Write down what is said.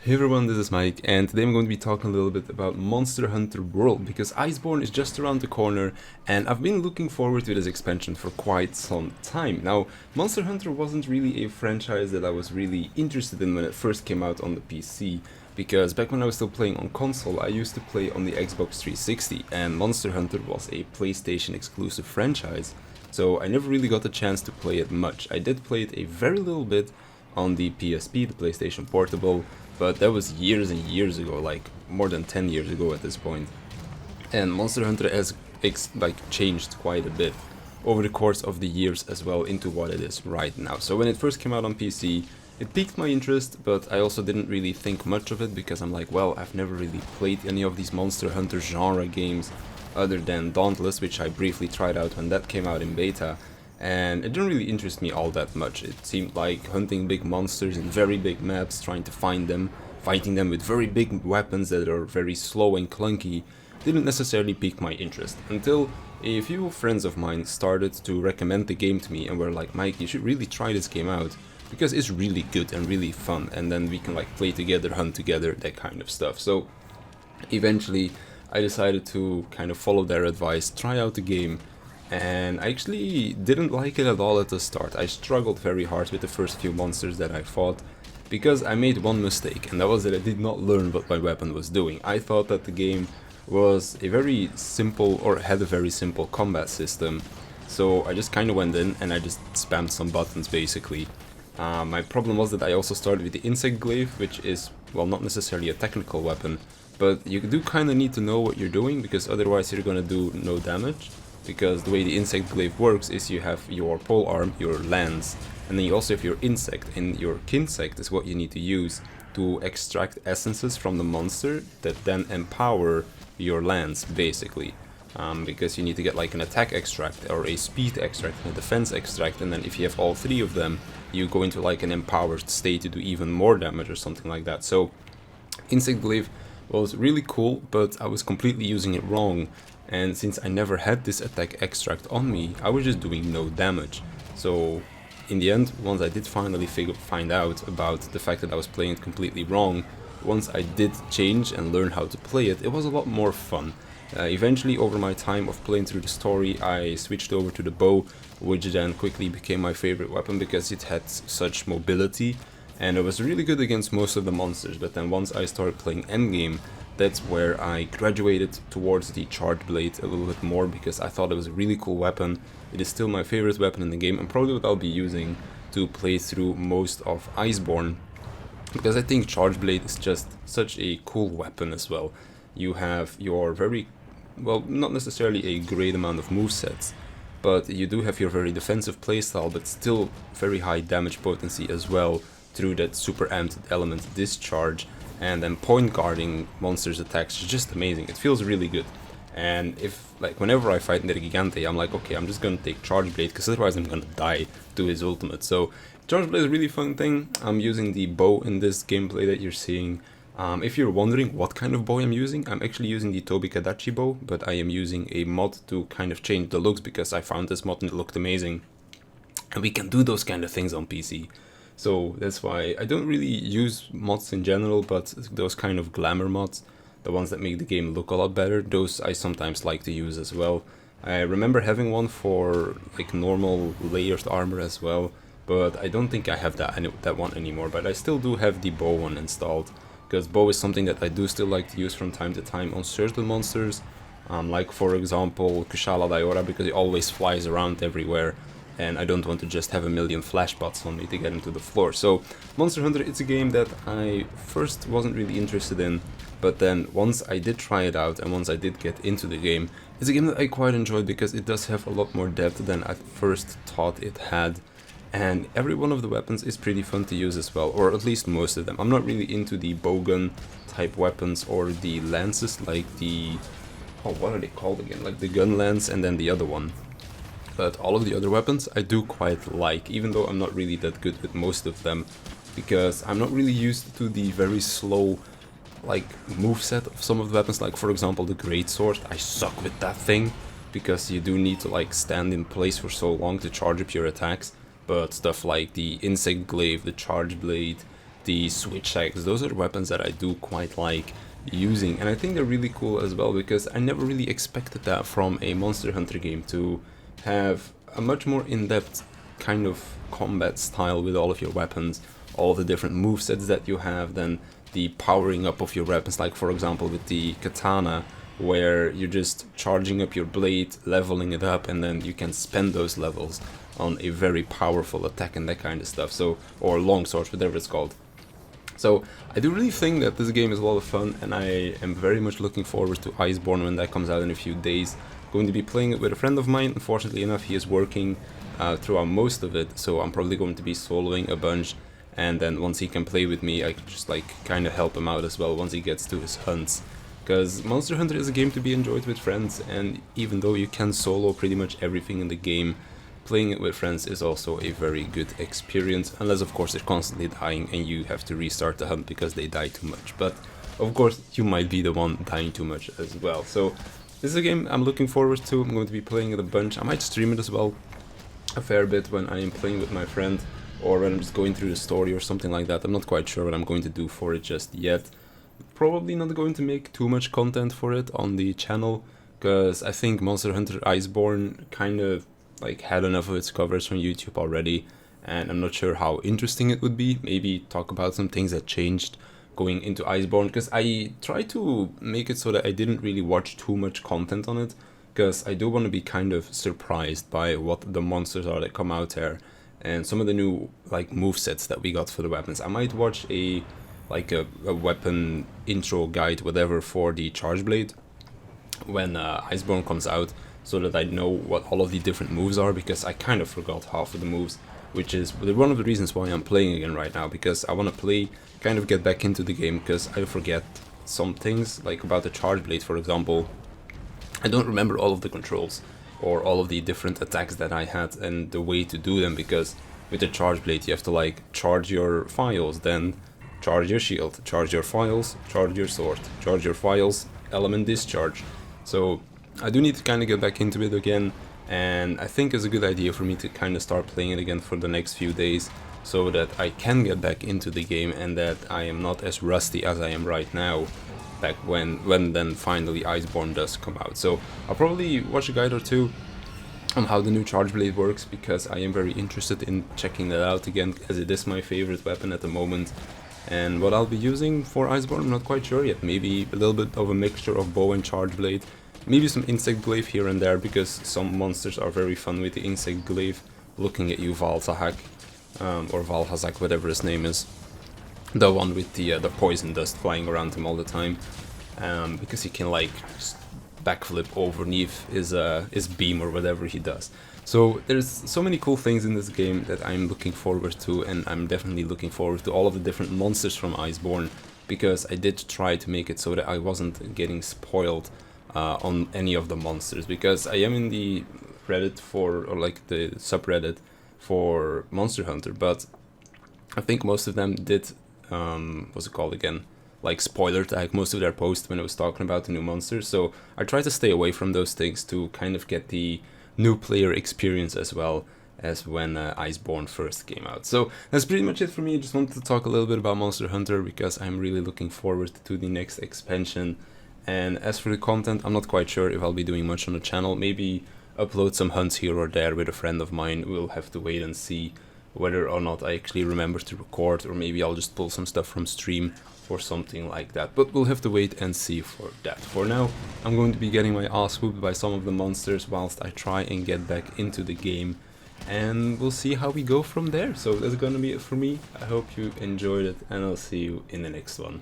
Hey everyone, this is Mike, and today I'm going to be talking a little bit about Monster Hunter World because Iceborne is just around the corner, and I've been looking forward to this expansion for quite some time. Now, Monster Hunter wasn't really a franchise that I was really interested in when it first came out on the PC, because back when I was still playing on console, I used to play on the Xbox 360, and Monster Hunter was a PlayStation exclusive franchise, so I never really got the chance to play it much. I did play it a very little bit on the PSP, the PlayStation Portable, but that was years and years ago, like more than 10 years ago at this point. And Monster Hunter has changed quite a bit over the course of the years as well into what it is right now. So when it first came out on PC, it piqued my interest, but I also didn't really think much of it because I'm like, well, I've never really played any of these Monster Hunter genre games other than Dauntless, which I briefly tried out when that came out in beta, and it didn't really interest me all that much. It seemed like hunting big monsters in very big maps, trying to find them, fighting them with very big weapons that are very slow and clunky, didn't necessarily pique my interest, until a few friends of mine started to recommend the game to me and were like, Mike, you should really try this game out, because it's really good and really fun, and then we can like play together, hunt together, that kind of stuff. So eventually I decided to kind of follow their advice, try out the game, and I actually didn't like it at all at the start. I struggled very hard with the first few monsters that I fought, because I made one mistake, and that was that I did not learn what my weapon was doing. I thought that the game was a very simple, or had a very simple combat system, so I just kind of went in and I just spammed some buttons basically. My problem was that I also started with the insect glaive, which is, well, not necessarily a technical weapon, but you do kind of need to know what you're doing, because otherwise you're gonna do no damage. Because the way the insect glaive works is you have your pole arm, your lance, and then you also have your insect, and your kinsect is what you need to use to extract essences from the monster that then empower your lance, basically. Because you need to get like an attack extract, or a speed extract, and a defense extract, and then if you have all three of them, you go into like an empowered state to do even more damage or something like that. So insect glaive was really cool, but I was completely using it wrong, and since I never had this attack extract on me, I was just doing no damage. So in the end, once I did finally find out about the fact that I was playing it completely wrong, once I did change and learn how to play it, it was a lot more fun. Eventually, over my time of playing through the story, I switched over to the bow, which then quickly became my favorite weapon because it had such mobility, and it was really good against most of the monsters. But then once I started playing endgame, that's where I graduated towards the charge blade a little bit more, because I thought it was a really cool weapon. It is still my favorite weapon in the game, and probably what I'll be using to play through most of Iceborne, because I think charge blade is just such a cool weapon as well. You have your very, well, not necessarily a great amount of movesets, but you do have your very defensive playstyle, but still very high damage potency as well through that super amped element discharge, and then point guarding monsters' attacks is just amazing. It feels really good. And if, like, whenever I fight Nergigante, I'm like, okay, I'm just gonna take Charge Blade, because otherwise I'm gonna die to his ultimate. So Charge Blade is a really fun thing. I'm using the bow in this gameplay that you're seeing. If you're wondering what kind of bow I'm using, I'm actually using the Tobi Kadachi bow, but I am using a mod to kind of change the looks, because I found this mod and it looked amazing. And we can do those kind of things on PC. So that's why I don't really use mods in general, but those kind of glamour mods, the ones that make the game look a lot better, those I sometimes like to use as well. I remember having one for like normal layered armor as well, but I don't think I have that one anymore. But I still do have the bow one installed, because bow is something that I do still like to use from time to time on certain monsters, like for example Kushala Daora, because he always flies around everywhere, and I don't want to just have a million flashbots on me to get into the floor. So Monster Hunter, it's a game that I first wasn't really interested in, but then once I did try it out and once I did get into the game, it's a game that I quite enjoyed, because it does have a lot more depth than I first thought it had. And every one of the weapons is pretty fun to use as well, or at least most of them. I'm not really into the bowgun type weapons or the lances, like the, oh, what are they called again? Like the gun lance and then the other one. But all of the other weapons I do quite like, even though I'm not really that good with most of them, because I'm not really used to the very slow like moveset of some of the weapons. Like for example the greatsword, I suck with that thing, because you do need to like stand in place for so long to charge up your attacks. But stuff like the insect glaive, the charge blade, the switch axe. Those are weapons that I do quite like using, and I think they're really cool as well, because I never really expected that from a Monster Hunter game, to have a much more in-depth kind of combat style with all of your weapons, all the different movesets that you have, then the powering up of your weapons, like for example with the katana, where you're just charging up your blade, leveling it up, and then you can spend those levels on a very powerful attack and that kind of stuff, so, or longsword, whatever it's called. So I do really think that this game is a lot of fun, and I am very much looking forward to Iceborne when that comes out in a few days. Going to be playing it with a friend of mine. Unfortunately enough, he is working throughout most of it, so I'm probably going to be soloing a bunch, and then once he can play with me, I can just like kind of help him out as well once he gets to his hunts. Because Monster Hunter is a game to be enjoyed with friends, and even though you can solo pretty much everything in the game, playing it with friends is also a very good experience, unless of course they're constantly dying and you have to restart the hunt because they die too much. But of course you might be the one dying too much as well. So this is a game I'm looking forward to. I'm going to be playing it a bunch. I might stream it as well a fair bit when I am playing with my friend, or when I'm just going through the story or something like that. I'm not quite sure what I'm going to do for it just yet. Probably not going to make too much content for it on the channel, because I think Monster Hunter Iceborne kind of like had enough of its coverage from YouTube already, and I'm not sure how interesting it would be. Maybe talk about some things that changed going into Iceborne, because I tried to make it so that I didn't really watch too much content on it, because I do want to be kind of surprised by what the monsters are that come out there, and some of the new like movesets that we got for the weapons. I might watch a weapon intro guide, whatever, for the Charge Blade when Iceborne comes out, so that I know what all of the different moves are, because I kind of forgot half of the moves, which is one of the reasons why I'm playing again right now, because I want to play, kind of get back into the game, because I forget some things, like about the Charge Blade, for example. I don't remember all of the controls, or all of the different attacks that I had, and the way to do them, because with the Charge Blade you have to like charge your files, then charge your shield, charge your files, charge your sword, charge your files, element discharge. So I do need to kind of get back into it again, and I think it's a good idea for me to kind of start playing it again for the next few days, so that I can get back into the game and that I am not as rusty as I am right now, back when then finally Iceborne does come out. So I'll probably watch a guide or two on how the new Charge Blade works, because I am very interested in checking that out again, as it is my favorite weapon at the moment. And what I'll be using for Iceborne, I'm not quite sure yet. Maybe a little bit of a mixture of bow and Charge Blade. Maybe some insect glaive here and there, because some monsters are very fun with the insect glaive, looking at you, Valzahak, or Valhazak, whatever his name is. The one with the poison dust flying around him all the time, because he can like just backflip overneath his beam or whatever he does. So there's so many cool things in this game that I'm looking forward to, and I'm definitely looking forward to all of the different monsters from Iceborne, because I did try to make it so that I wasn't getting spoiled on any of the monsters, because I am in the Reddit for, or like the subreddit for Monster Hunter, but I think most of them did, what's it called again, like spoiler tag most of their posts when I was talking about the new monsters, so I try to stay away from those things to kind of get the new player experience as well as when Iceborne first came out. So that's pretty much it for me. I just wanted to talk a little bit about Monster Hunter, because I'm really looking forward to the next expansion. And as for the content, I'm not quite sure if I'll be doing much on the channel. Maybe upload some hunts here or there with a friend of mine. We'll have to wait and see whether or not I actually remember to record, or maybe I'll just pull some stuff from stream or something like that. But we'll have to wait and see for that. For now, I'm going to be getting my ass whooped by some of the monsters whilst I try and get back into the game, and we'll see how we go from there. So that's gonna be it for me. I hope you enjoyed it, and I'll see you in the next one.